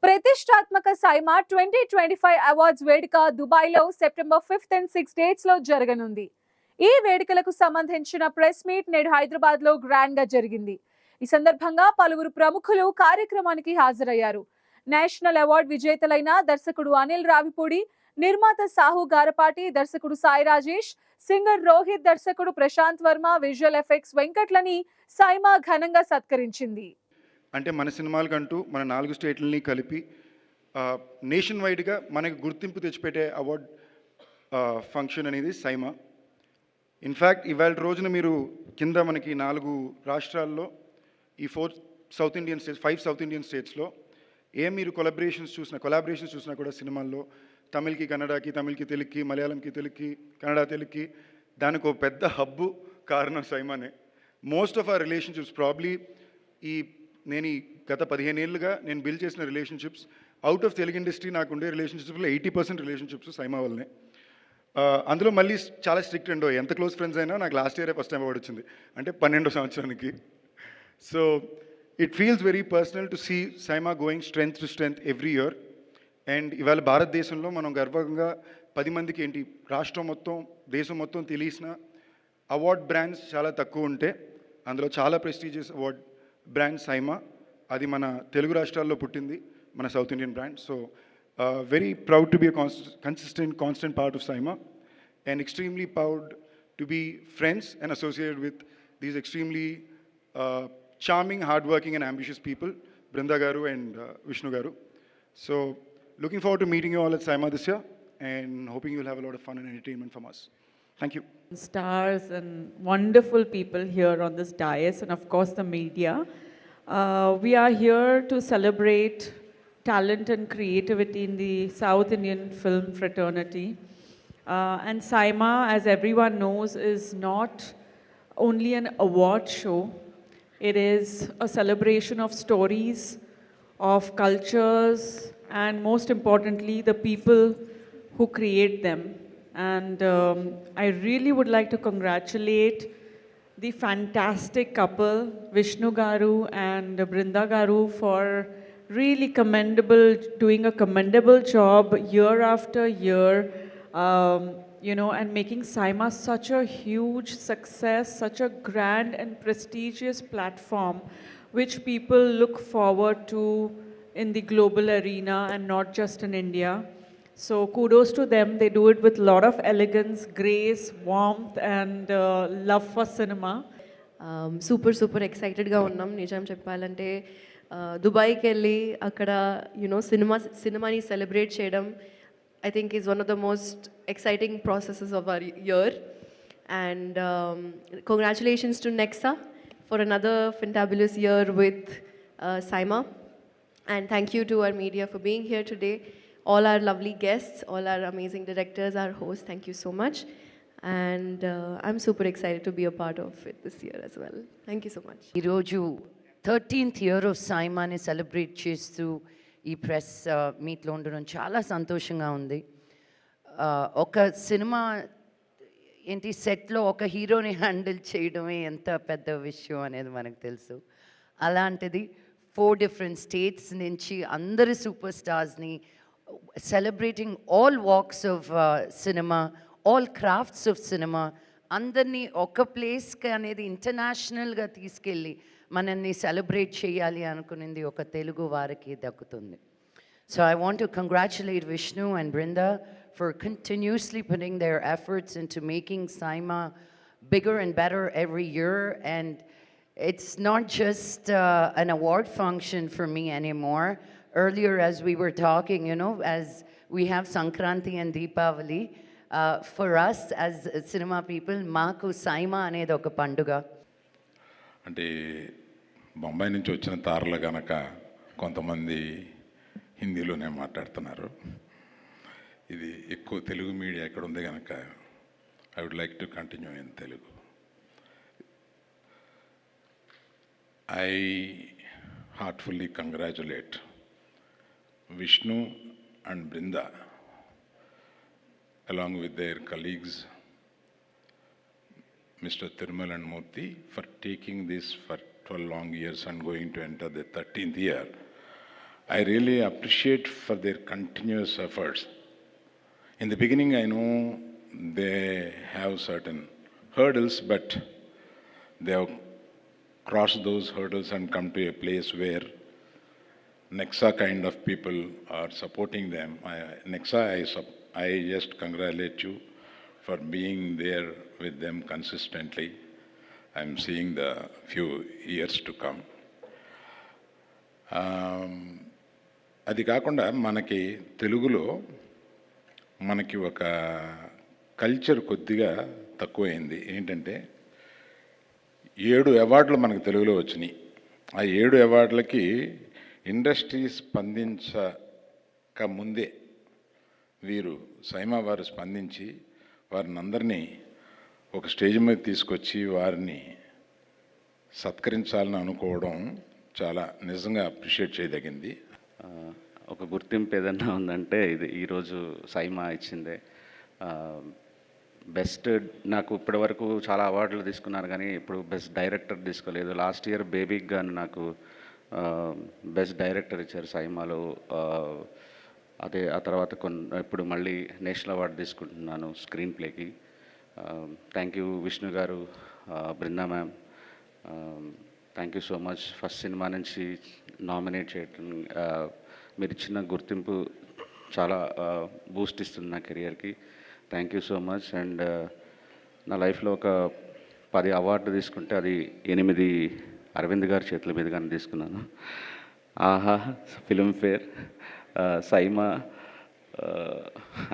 ప్రతిష్టాత్మక సైమా 2025 అవార్డ్స్ వేడుక దుబాయ్లో September 5th and 6th dates లో జరగనుంది. ఈ వేడుకలకు సంబంధించిన ప్రెస్ మీట్ నేడు హైదరాబాద్ లో గ్రాండ్ గా జరిగింది. ఈ సందర్భంగా పలువురు ప్రముఖులు కార్యక్రమానికి హాజరయ్యారు. నేషనల్ అవార్డు విజేతలైన దర్శకుడు అనిల్ రావిపూడి, నిర్మాత సాహు గారపాటి, దర్శకుడు సాయి రాజేష్, సింగర్ రోహిత్, దర్శకుడు ప్రశాంత్ వర్మ, విజువల్ ఎఫెక్ట్స్ వెంకట్లని సైమా ఘనంగా సత్కరించింది. అంటే మన సినిమాలకంటూ మన 4 స్టేట్లని కలిపి నేషన్ వైడ్గా మనకు గుర్తింపు తెచ్చిపెట్టే అవార్డ్ ఫంక్షన్ అనేది సైమా. ఇన్ఫ్యాక్ట్ ఇవాళ రోజున మీరు కింద మనకి 4 రాష్ట్రాల్లో ఈ 5 సౌత్ ఇండియన్ స్టేట్స్లో మీరు కొలాబరేషన్స్ చూసినా కూడా సినిమాల్లో తమిళ్కి కన్నడకి, తమిళ్కి తెలుగుకి, మలయాళంకి తెలుగుకి, కన్నడ తెలుగుకి దానికి ఒక పెద్ద హబ్బు కారణం సైమానే. Most of our relationships probably నేను ఈ గత 15 ఏళ్ళుగా నేను బిల్డ్ చేసిన relationships out of Telugu industry నాకు ఉండే రిలేషన్షిప్స్లో 80% రిలేషన్షిప్స్ సైమా వల్లనే. అందులో మళ్ళీ చాలా స్ట్రిక్ట్ అండో, ఎంత క్లోజ్ ఫ్రెండ్స్ అయినా నాకు లాస్ట్ ఇయరే ఫస్ట్ టైం అవార్డు వచ్చింది, అంటే 12వ సంవత్సరానికి. So it feels very personal to see SIIMA going strength to strength every year. And ఇవాళ భారతదేశంలో మనం గర్వంగా 10 మందికి రాష్ట్రం మొత్తం దేశం మొత్తం తెలిసిన అవార్డ్ బ్రాండ్స్ చాలా తక్కువ ఉంటే అందులో చాలా ప్రెస్టీజియస్ అవార్డ్ బ్రాండ్ సైమా. అది మన తెలుగు రాష్ట్రాల్లో పుట్టింది, మన south Indian brand. So very proud to be constant part of SIIMA and extremely proud to be friends and associated with these extremely charming, hardworking and ambitious people, Brinda Garu and Vishnu Garu. So looking forward to meeting you all at SIMA this year and hoping you'll have a lot of fun and entertainment from us. Thank you. Stars and wonderful people here on this dais, and of course the media. We are here to celebrate talent and creativity in the South Indian film fraternity. And SIMA, as everyone knows, is not only an award show. It is a celebration of stories, of cultures, and most importantly, the people who create them. And I really would like to congratulate the fantastic couple, Vishnu Garu and Brinda Garu, for really doing a commendable job year after year, and making SIMA such a huge success, such a grand and prestigious platform, which people look forward to in the global arena and not just in India. So kudos to them. They do it with a lot of elegance, grace, warmth and love for cinema. Super ఎక్సైటెడ్గా ఉన్నాం. నిజం చెప్పాలంటే దుబాయ్కి వెళ్ళి అక్కడ సినిమాని celebrate చేయడం I think is one of the most exciting processes of our year. And congratulations to Nexa for another fantabulous year with SIMA. And thank you to our media for being here today. All our lovely guests, all our amazing directors, our hosts, thank you so much. And I'm super excited to be a part of it this year as well. Thank you so much. ఈరోజు 13th year of SIMAని celebrate చేస్తూ ఈ press మీట్లో ఉండడం చాలా సంతోషంగా ఉంది. ఒక cinema సెట్లో ఒక హీరోని హ్యాండిల్ చేయడమే ఎంత పెద్ద విషయం అనేది మనకు తెలుసు. అలాంటిది 4 different స్టేట్స్ నుంచి అందరి సూపర్ స్టార్స్ని celebrating all walks of cinema, all crafts of cinema, అందరినీ ఒక ప్లేస్కి అనేది ఇంటర్నేషనల్గా తీసుకెళ్ళి మనల్ని సెలబ్రేట్ చేయాలి అనుకునేది ఒక తెలుగు వారికి దక్కుతుంది. So I want to congratulate Vishnu and Brinda for continuously putting their efforts into making SIMA bigger and better every year. And it's not just an award function for me anymore. Earlier as we were talking, as we have Sankranti and Deepavali, for us as cinema people, maaku SIMA anedi oka panduga. అంటే బొంబాయి నుంచి వచ్చిన తారలు కనుక కొంతమంది హిందీలోనే మాట్లాడుతున్నారు. ఇది ఎక్కువ Telugu media ఎక్కడ ఉంది కనుక I would like to continue in Telugu. I heartfully congratulate Vishnu and Brinda along with their colleagues Mr. Thirumal and Murthy for taking this for 12 long years and going to enter the 13th year. I really appreciate for their continuous efforts. In the beginning, I know they have certain hurdles, but they have crossed those hurdles and come to a place where Nexa kind of people are supporting them. Nexa, I just congratulate you for being there with them consistently. I'm seeing the few years to come. అది కాకుండా మనకి తెలుగులో మనకి ఒక culture కొద్దిగా తక్కువైంది. ఏంటంటే 7 అవార్డులు మనకు తెలుగులో వచ్చినాయి. ఆ 7 అవార్డులకి ఇండస్ట్రీ స్పందించక ముందే వీరు సైమా వారు స్పందించి వారిని అందరినీ ఒక స్టేజ్ మీద తీసుకొచ్చి వారిని సత్కరించాలని అనుకోవడం చాలా నిజంగా అప్రిషియేట్ చేయదగింది. ఒక గుర్తింపు ఏదన్నా ఉందంటే ఇది ఈరోజు సైమా ఇచ్చిందే. బెస్ట్ నాకు ఇప్పటివరకు చాలా అవార్డులు తీసుకున్నారు కానీ ఇప్పుడు బెస్ట్ డైరెక్టర్ తీసుకోలేదు. లాస్ట్ ఇయర్ బేబీకి గాను నాకు బెస్ట్ డైరెక్టర్ ఇచ్చారు సైమాలో. అదే ఆ తర్వాత ఇప్పుడు మళ్ళీ నేషనల్ అవార్డు తీసుకుంటున్నాను స్క్రీన్ ప్లేకి. థ్యాంక్ యూ విష్ణు గారు, Brinda ma'am, thank you so much. First cinema నుంచి నామినేట్ చేయటం, మీరు ఇచ్చిన గుర్తింపు చాలా బూస్ట్ ఇస్తుంది నా కెరియర్కి. Thank you so much. And నా లైఫ్లో ఒక 10 అవార్డు తీసుకుంటే అది 8 అరవింద్ గారి చేతుల మీదుగానే తీసుకున్నాను. ఆహా, Filmfare, SIIMA,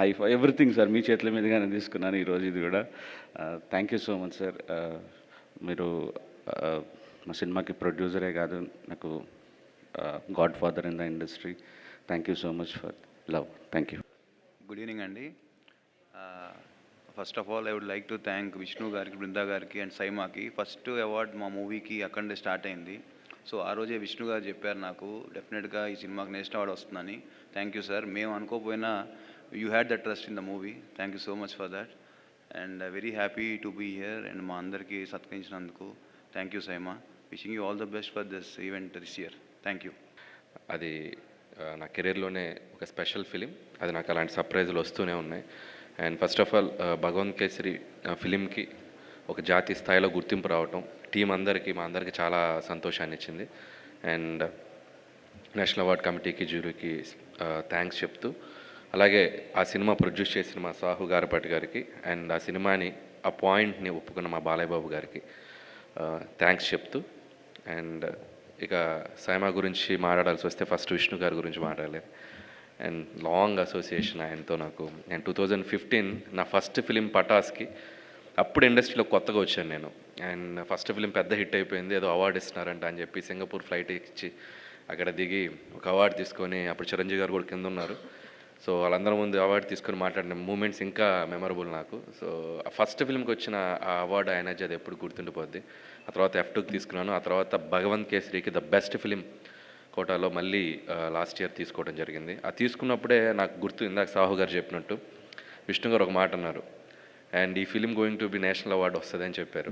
IIFA, everything sir మీ చేతుల మీదుగానే తీసుకున్నాను ఈరోజు ఇది కూడా. Thank you so much sir. మీరు మా సినిమాకి ప్రొడ్యూసరే కాదు, నాకు godfather in the industry. Thank you so much for love. Thank you. Good evening అండి. First of all I would like to thank Vishnu గారికి, బృందా గారికి అండ్ సైమాకి. ఫస్ట్ అవార్డ్ మా మూవీకి అక్కడే స్టార్ట్ అయింది. సో ఆ రోజే విష్ణు గారు చెప్పారు నాకు డెఫినెట్గా ఈ సినిమాకి నేషనల్ అవార్డ్ వస్తుందని. Thank you sir. మేము అనుకోకపోయినా you had the trust in the movie. Thank you so much for that. And very happy to be here and మా అందరికీ సత్కరించినందుకు thank you SIIMA. Wishing you all the best for this event this year. Thank you. అది నా కెరీర్లోనే ఒక special film. అది నాకు అలాంటి సర్ప్రైజులు వస్తూనే ఉన్నాయి. And first of all Bhagavanth Kesari ఫిలింకి ఒక జాతీయ స్థాయిలో గుర్తింపు రావటం టీం అందరికీ, మా అందరికీ చాలా సంతోషాన్ని ఇచ్చింది. అండ్ నేషనల్ అవార్డ్ కమిటీకి, జ్యూరీకి థ్యాంక్స్ చెప్తూ, అలాగే ఆ సినిమా ప్రొడ్యూస్ చేసిన మా సాహు గారపటి గారికి అండ్ ఆ సినిమాని ఆ పాయింట్ని ఒప్పుకున్న మా బాలయ్య బాబు గారికి థ్యాంక్స్ చెప్తూ, అండ్ ఇక సైమా గురించి మాట్లాడాల్సి వస్తే ఫస్ట్ విష్ణు గారి గురించి మాట్లాడలేదు. అండ్ లాంగ్ అసోసియేషన్ ఆయనతో నాకు. నేను 2015 నా ఫస్ట్ ఫిలిం పటాస్కి అప్పుడు ఇండస్ట్రీలో కొత్తగా వచ్చాను నేను. అండ్ ఫస్ట్ ఫిలిం పెద్ద హిట్ అయిపోయింది, ఏదో అవార్డు ఇస్తున్నారంట అని చెప్పి సింగపూర్ ఫ్లైట్ ఇచ్చి అక్కడ దిగి ఒక అవార్డు తీసుకొని, అప్పుడు చిరంజీవి గారు కూడా కింద ఉన్నారు. సో వాళ్ళందరి ముందు అవార్డు తీసుకొని మాట్లాడిన మూమెంట్స్ ఇంకా మెమరబుల్ నాకు. సో ఆ ఫస్ట్ ఫిల్మ్కి వచ్చిన ఆ అవార్డు ఆయన అది ఎప్పుడు గుర్తుండిపోద్ది. ఆ తర్వాత F2కి తీసుకున్నాను. ఆ తర్వాత భగవంత్ కేసరికి ద బెస్ట్ ఫిలిం కోటాలో మళ్ళీ లాస్ట్ ఇయర్ తీసుకోవడం జరిగింది. ఆ తీసుకున్నప్పుడే నాకు గుర్తు, ఇందాక సాహు గారు చెప్పినట్టు విష్ణు గారు ఒక మాట అన్నారు, అండ్ ఈ film going to be national award వస్తుంది అని చెప్పారు.